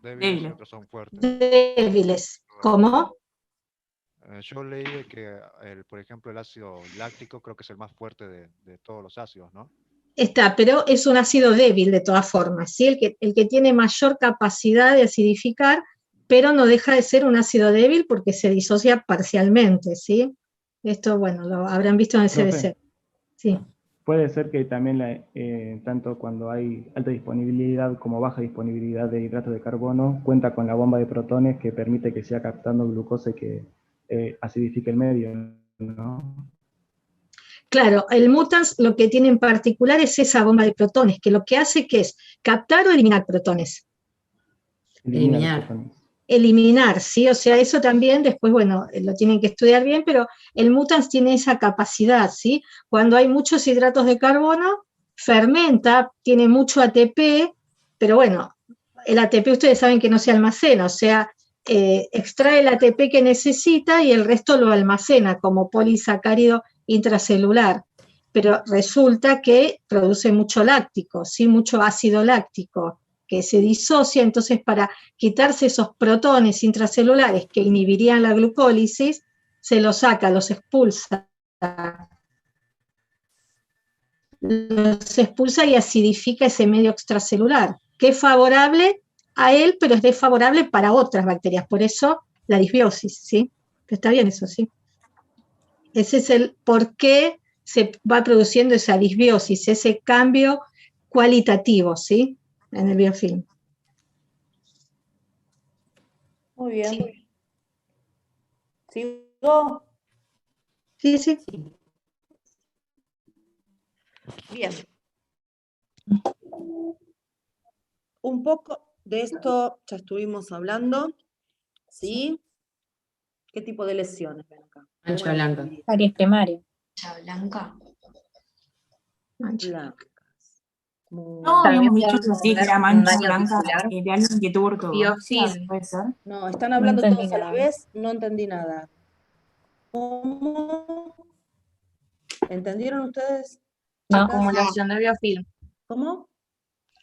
Débiles, otros son fuertes. Débiles. ¿Cómo? Yo leí que, por ejemplo, el ácido láctico creo que es el más fuerte de todos los ácidos, ¿no? Está, pero es un ácido débil de todas formas, ¿sí? El que tiene mayor capacidad de acidificar, pero no deja de ser un ácido débil porque se disocia parcialmente, ¿sí? Esto, bueno, lo habrán visto en el Profe. CBC. Sí. Puede ser que también, tanto cuando hay alta disponibilidad como baja disponibilidad de hidratos de carbono, cuenta con la bomba de protones que permite que siga captando glucosa y que acidifique el medio, ¿no? Claro, el Mutans lo que tiene en particular es esa bomba de protones, que lo que hace que es captar o eliminar protones. Eliminar, sí, o sea, eso también después, bueno, lo tienen que estudiar bien, pero el Mutans tiene esa capacidad, ¿sí? Cuando hay muchos hidratos de carbono, fermenta, tiene mucho ATP, pero bueno, el ATP ustedes saben que no se almacena, o sea, extrae el ATP que necesita y el resto lo almacena como polisacárido intracelular, pero resulta que produce mucho láctico, ¿sí? Mucho ácido láctico, que se disocia, entonces para quitarse esos protones intracelulares que inhibirían la glucólisis, se los saca, los expulsa y acidifica ese medio extracelular, que es favorable a él, pero es desfavorable para otras bacterias, por eso la disbiosis, ¿sí? Pero está bien eso, ¿sí? Ese es el por qué se va produciendo esa disbiosis, ese cambio cualitativo, ¿sí? En el biofilm. Muy bien. ¿Sigo? Sí, sí. Bien. Un poco de esto ya estuvimos hablando, ¿sí? ¿Qué tipo de lesiones ven acá? Mancha blanca. Caries primaria. Mancha blanca. Blancas. No, habíamos dicho que sí, que era mancha blanca de alguien que tuvo ortodoncia, Biofilm. puede ser. No, están No hablando entendí todos a la nada. vez, no entendí nada. ¿Cómo? ¿Entendieron ustedes? No. Acumulación de biofilm. ¿Cómo?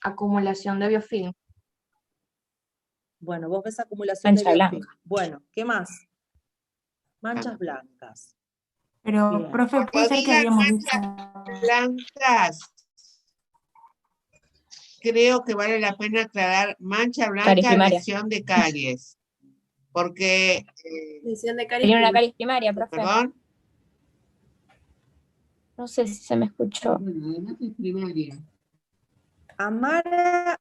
Acumulación de biofilm. Bueno, vos ves acumulación Mancha de biofilm. blanca. Bueno, ¿qué más? Manchas blancas. Pero, Bien. profe, puede Cuando ser que digan habíamos dicho. manchas blancas, creo que vale la pena aclarar mancha Caries blanca, primaria. lesión de caries. Porque, Lesión de caries Tenía una primaria. caries primaria, profe. perdón, No sé si se me escuchó. primaria. Amara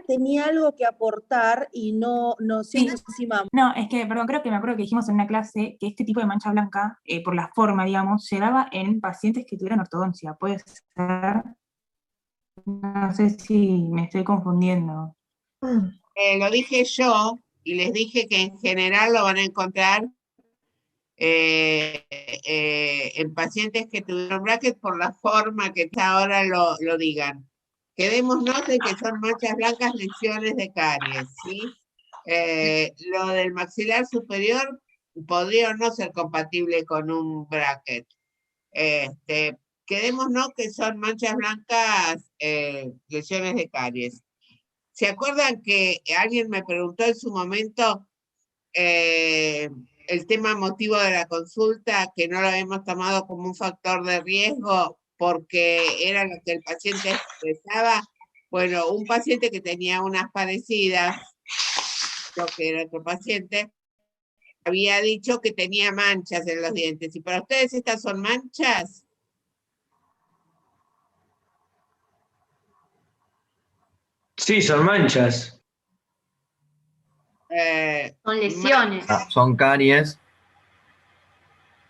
tenía algo que aportar y no Sí. encima. No, es que, perdón, creo que me acuerdo que dijimos en una clase que este tipo de mancha blanca, por la forma, digamos, se daba en pacientes que tuvieran ortodoncia. Puede ser. No sé si me estoy confundiendo. Lo dije yo y les dije que en general lo van a encontrar en pacientes que tuvieron brackets por la forma que ahora lo digan. Quedémonos de que son manchas blancas, lesiones de caries, ¿sí? Lo del maxilar superior podría o no ser compatible con un bracket. Quedémonos que son manchas blancas, lesiones de caries. ¿Se acuerdan que alguien me preguntó en su momento el tema motivo de la consulta, que no lo habíamos tomado como un factor de riesgo porque era lo que el paciente expresaba? Bueno, un paciente que tenía unas parecidas, lo que era otro paciente, había dicho que tenía manchas en los dientes. ¿Y para ustedes estas son manchas? Sí, son manchas. Son lesiones. Son caries,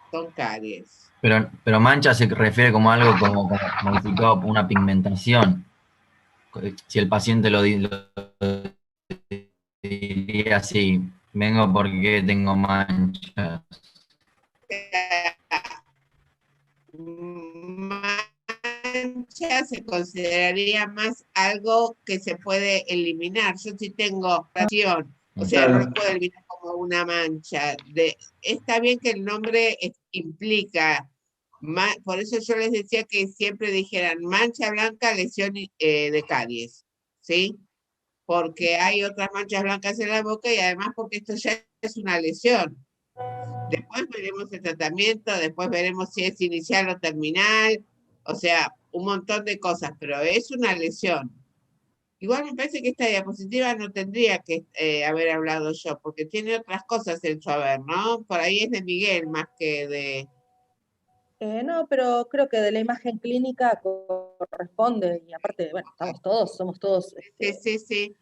Son caries. pero mancha se refiere como algo como modificado por una pigmentación. Si el paciente lo diría así, vengo porque tengo manchas. Mancha se consideraría más algo que se puede eliminar. Yo sí tengo pasión, o sea, no lo puedo eliminar como una mancha. Está bien que el nombre implica, por eso yo les decía que siempre dijeran mancha blanca, lesión de caries, ¿sí? Porque hay otras manchas blancas en la boca y además porque esto ya es una lesión. Después veremos el tratamiento, después veremos si es inicial o terminal, o sea, un montón de cosas, pero es una lesión. Igual me parece que esta diapositiva no tendría que haber hablado yo, porque tiene otras cosas en su haber, ¿no? Por ahí es de Miguel más que de... No, pero creo que de la imagen clínica corresponde, y aparte, bueno, somos todos. Sí.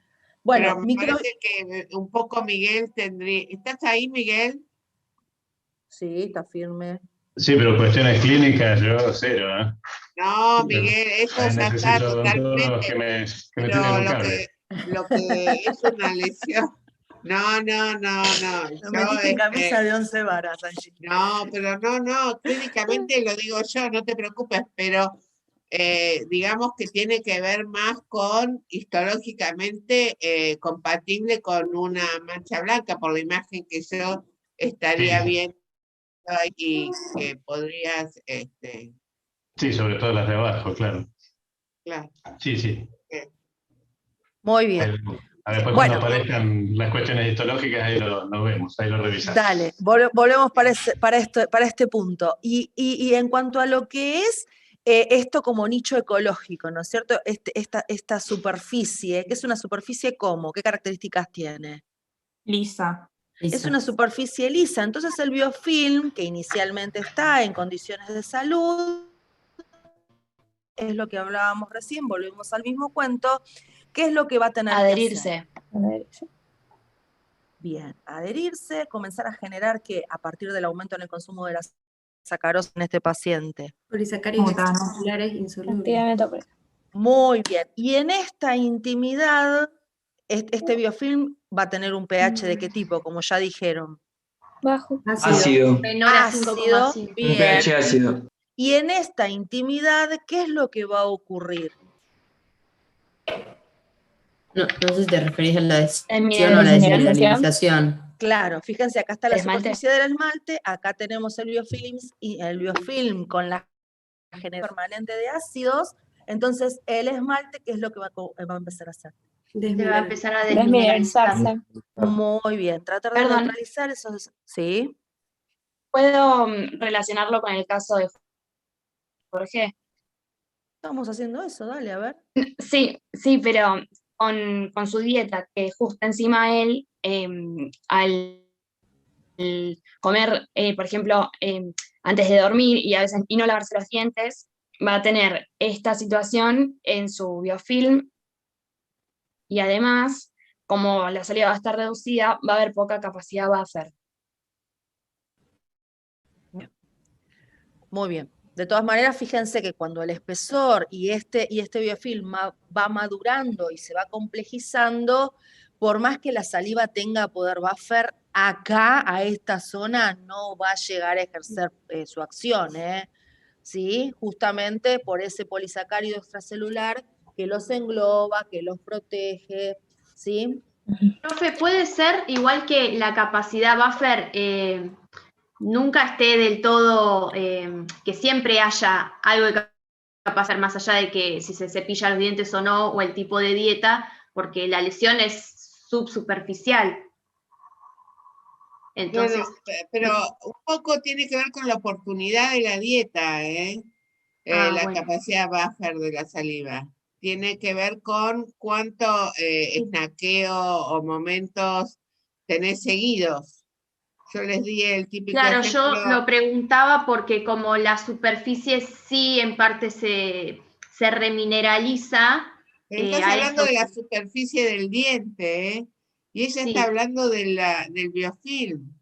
Bueno, pero me parece que un poco Miguel tendría... ¿Estás ahí, Miguel? Sí, está firme. Sí, pero cuestiones clínicas yo cero, ¿eh? No, Miguel, eso ya está Necesito odontólogos totalmente. que me Pero tiren un cable. lo que es una lesión. No. Lo metiste en camisa de 11 varas, Angie. No, pero no, clínicamente lo digo yo, no te preocupes, pero digamos que tiene que ver más con histológicamente compatible con una mancha blanca, por la imagen que yo estaría viendo y que podrías, Sí, sobre todo las de abajo, claro. claro. Sí. Muy bien. Después cuando aparezcan las cuestiones histológicas, ahí lo vemos, ahí lo revisamos. Dale, volvemos para este punto. Y en cuanto a lo que es esto como nicho ecológico, ¿no es cierto? Esta superficie, ¿qué es una superficie cómo? ¿Qué características tiene? Lisa. Es una superficie lisa, entonces el biofilm, que inicialmente está en condiciones de salud, es lo que hablábamos recién, volvemos al mismo cuento, ¿qué es lo que va a tener Adherirse. que hacer? Bien, adherirse, comenzar a generar que a partir del aumento en el consumo de la sacarosa en este paciente. Polisacáridos extracelulares insolubles. Muy bien, y en esta intimidad, este biofilm va a tener un pH de qué tipo, como ya dijeron. Bajo. Ácido. Menor a 5,5. Un pH ácido. Y en esta intimidad, ¿qué es lo que va a ocurrir? No sé si te referís a la desmineralización o la desmineralización. Claro, fíjense, acá está la Esmalte. superficie del esmalte, acá tenemos el biofilm con la generación permanente de ácidos, entonces el esmalte, ¿qué es lo que va a empezar a hacer? Se va a empezar a Desmineralizarse. Muy bien, tratar de Perdón. neutralizar esos... ¿Sí? ¿Puedo relacionarlo con el caso de Jorge? Estamos haciendo eso, dale, a ver. Sí, pero con su dieta, que justo encima a él, al comer, por ejemplo, antes de dormir y no lavarse los dientes, va a tener esta situación en su biofilm y además, como la salida va a estar reducida, va a haber poca capacidad buffer. Muy bien. De todas maneras, fíjense que cuando el espesor y este biofilm va madurando y se va complejizando, por más que la saliva tenga poder buffer, acá, a esta zona, no va a llegar a ejercer su acción, ¿sí? Justamente por ese polisacárido extracelular que los engloba, que los protege, ¿sí? Profe, ¿puede ser igual que la capacidad buffer nunca esté del todo, que siempre haya algo de capacidad más allá de que si se cepilla los dientes o no, o el tipo de dieta, porque la lesión es subsuperficial? Entonces, pero un poco tiene que ver con la oportunidad de la dieta, la bueno. capacidad buffer de la saliva. Tiene que ver con cuánto snaqueo o momentos tenés seguidos. Yo les di el típico claro, ejemplo. yo lo preguntaba porque como la superficie sí en parte se remineraliza. Pero estás hablando de la superficie del diente, y ella está hablando del biofilm.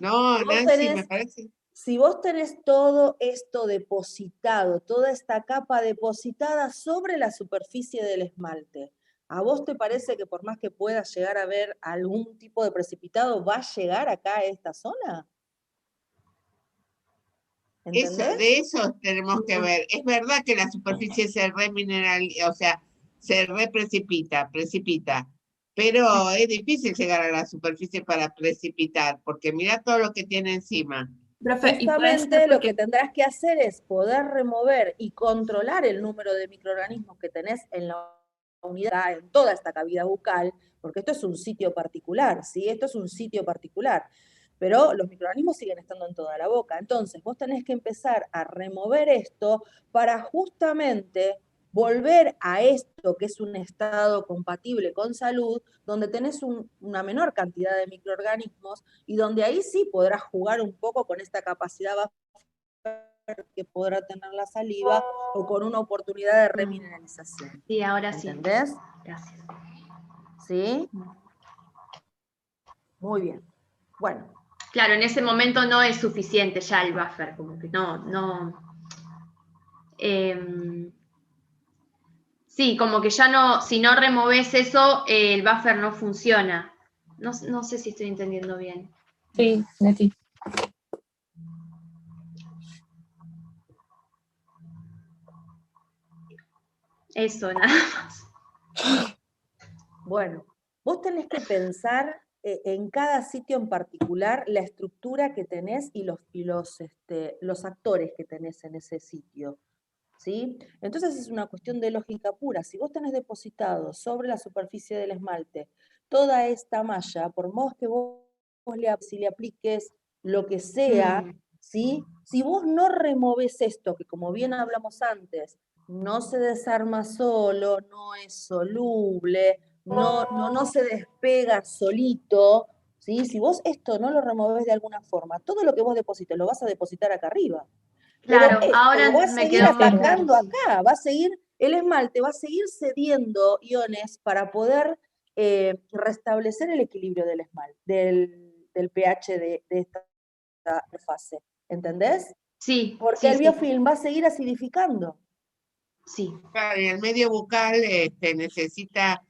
No, Nancy, me parece. Si vos tenés todo esto depositado, toda esta capa depositada sobre la superficie del esmalte, ¿a vos te parece que por más que pueda llegar a ver algún tipo de precipitado, va a llegar acá a esta zona? ¿Entendés? De eso tenemos que ver. Es verdad que la superficie se remineraliza, o sea, se reprecipita, pero es difícil llegar a la superficie para precipitar, porque mira todo lo que tiene encima. Justamente lo que tendrás que hacer es poder remover y controlar el número de microorganismos que tenés en la unidad en toda esta cavidad bucal, porque esto es un sitio particular, ¿sí? Esto es un sitio particular, pero los microorganismos siguen estando en toda la boca. Entonces, vos tenés que empezar a remover esto para justamente volver a esto que es un estado compatible con salud, donde tenés una menor cantidad de microorganismos y donde ahí sí podrás jugar un poco con esta capacidad que podrá tener la saliva o con una oportunidad de remineralización. Sí, ahora sí. ¿Entendés? Gracias. ¿Sí? Muy bien. Bueno. Claro, en ese momento no es suficiente ya el buffer, como que no. Sí, como que ya no, si no removes eso, el buffer no funciona. No sé si estoy entendiendo bien. Sí, Neti. Eso, nada más. Bueno, vos tenés que pensar en cada sitio en particular la estructura que tenés y los actores que tenés en ese sitio, ¿sí? Entonces es una cuestión de lógica pura. Si vos tenés depositado sobre la superficie del esmalte toda esta malla, por más que si le apliques lo que sea, ¿sí? Si vos no removes esto, que como bien hablamos antes, no se desarma solo, no es soluble, no se despega solito, ¿sí? Si vos esto no lo removés de alguna forma, todo lo que vos deposites lo vas a depositar acá arriba. Claro, pero ahora va a me seguir quedó más atacando claro. acá, el esmalte va a seguir cediendo iones para poder restablecer el equilibrio del esmalte, del pH de esta fase, ¿entendés? Sí. Porque el biofilm va a seguir acidificando. Sí. Claro, y el medio bucal necesita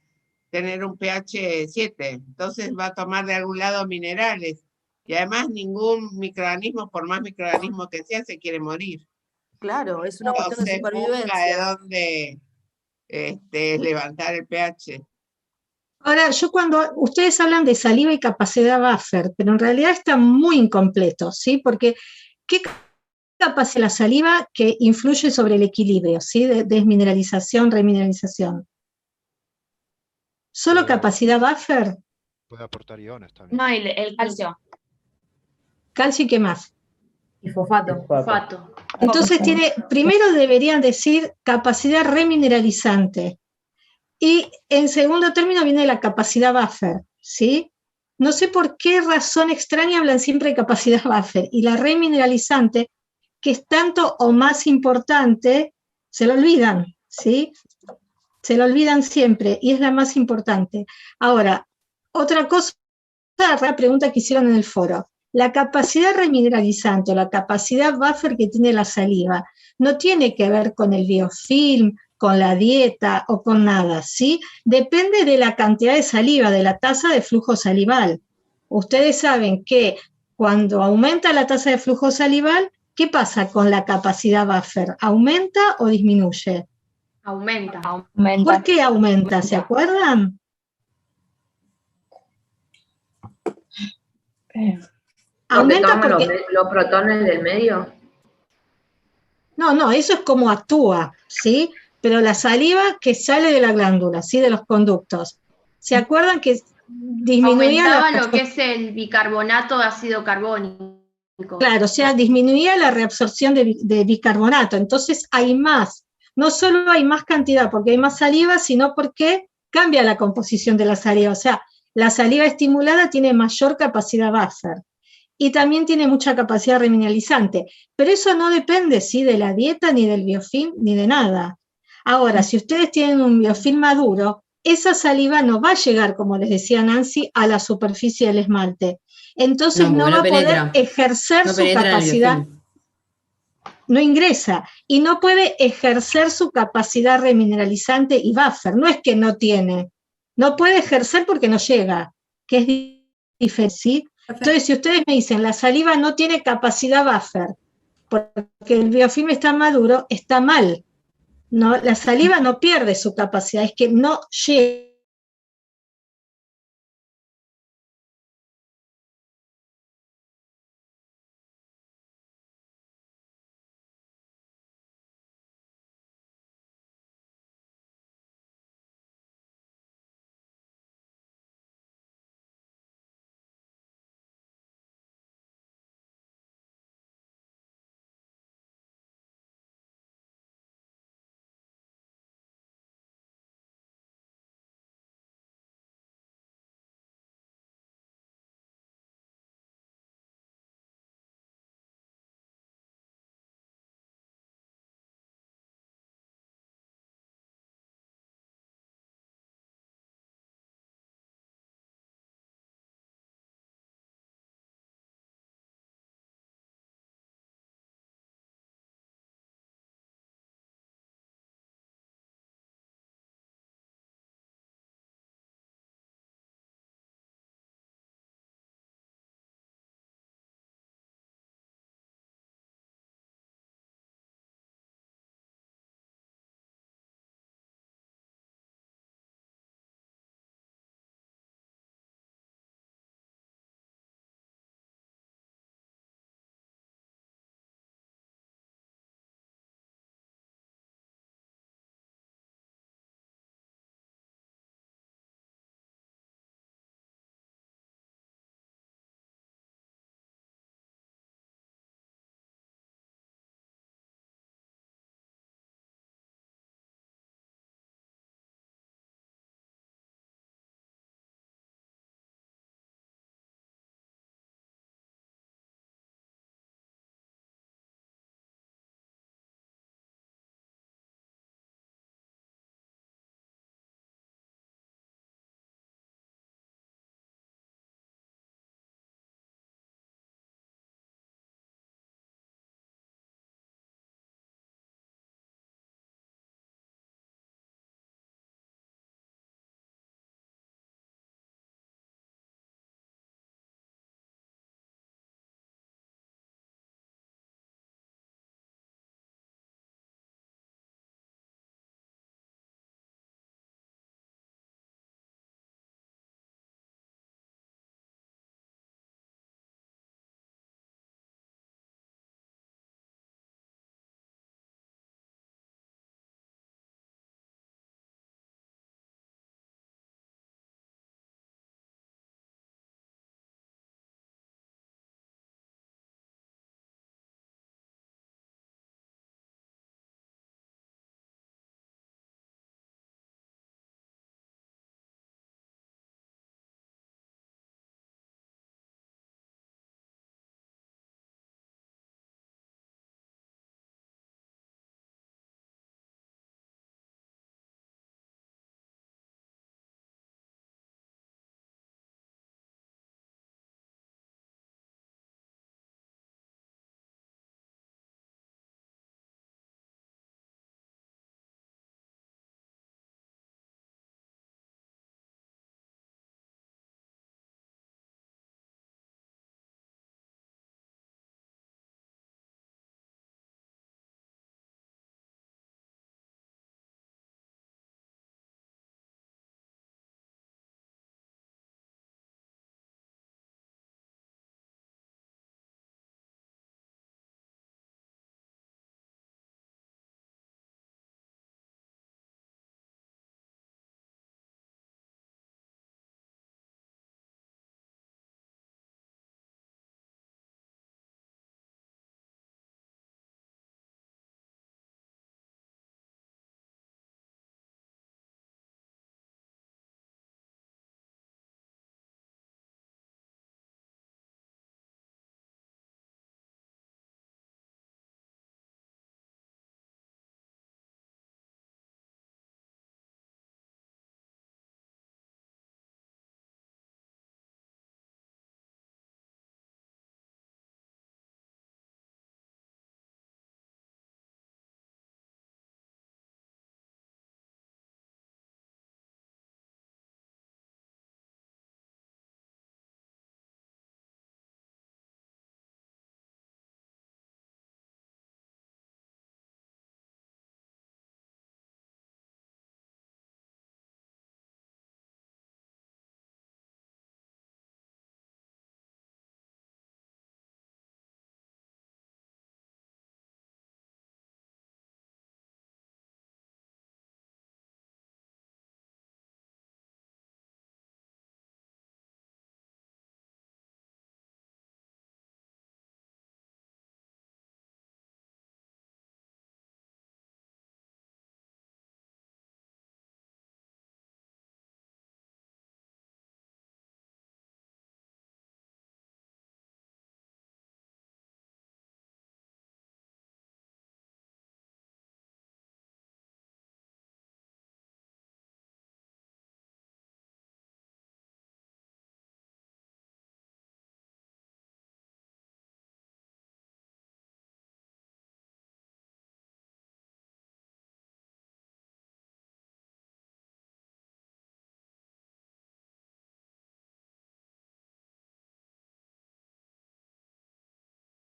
tener un pH 7, entonces va a tomar de algún lado minerales. Y además ningún microorganismo, por más microorganismo que sea, se quiere morir. Claro, es una cuestión de supervivencia. Busca de dónde levantar el pH. Ahora, yo cuando ustedes hablan de saliva y capacidad buffer, pero en realidad está muy incompleto, ¿sí? Porque ¿qué capacidad la saliva que influye sobre el equilibrio, ¿sí? De desmineralización, remineralización. ¿Solo capacidad buffer? Puede aportar iones también. No, el calcio. ¿Calcio y qué más? Y fosfato. Entonces primero deberían decir capacidad remineralizante. Y en segundo término viene la capacidad buffer, ¿sí? No sé por qué razón extraña hablan siempre de capacidad buffer. Y la remineralizante, que es tanto o más importante, se lo olvidan, ¿sí? Se lo olvidan siempre y es la más importante. Ahora, otra cosa, la pregunta que hicieron en el foro. La capacidad remineralizante o la capacidad buffer que tiene la saliva no tiene que ver con el biofilm, con la dieta o con nada, ¿sí? Depende de la cantidad de saliva, de la tasa de flujo salival. Ustedes saben que cuando aumenta la tasa de flujo salival, ¿qué pasa con la capacidad buffer? ¿Aumenta o disminuye? Aumenta. ¿Por qué aumenta? ¿Se acuerdan? Aumenta porque los protones del medio. No, eso es como actúa, ¿sí? Pero la saliva que sale de la glándula, ¿sí? De los conductos. ¿Se acuerdan que disminuía Aumentaba lo que es el bicarbonato de ácido carbónico. Claro, o sea, disminuía la reabsorción de bicarbonato. Entonces hay más. No solo hay más cantidad porque hay más saliva, sino porque cambia la composición de la saliva. O sea, la saliva estimulada tiene mayor capacidad buffer. Y también tiene mucha capacidad remineralizante, pero eso no depende, ¿sí? De la dieta, ni del biofilm, ni de nada. Ahora, si ustedes tienen un biofilm maduro, esa saliva no va a llegar, como les decía Nancy, a la superficie del esmalte. Entonces no va a poder ejercer su capacidad, no ingresa, y no puede ejercer su capacidad remineralizante y buffer. No es que no tiene, no puede ejercer porque no llega, que es diferente, ¿sí? Entonces, si ustedes me dicen, la saliva no tiene capacidad buffer, porque el biofilm está maduro, está mal. No, la saliva no pierde su capacidad, es que no llega.